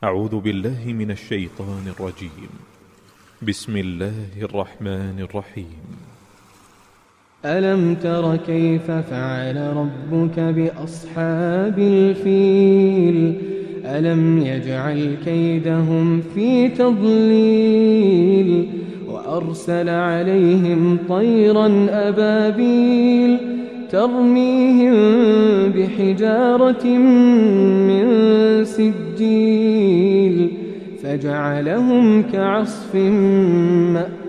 أعوذ بالله من الشيطان الرجيم. بسم الله الرحمن الرحيم. ألم تر كيف فعل ربك بأصحاب الفيل ألم يجعل كيدهم في تضليل وأرسل عليهم طيرا أبابيل ترميهم بحجارة من سجيل فجعلهم كعصف مأكول.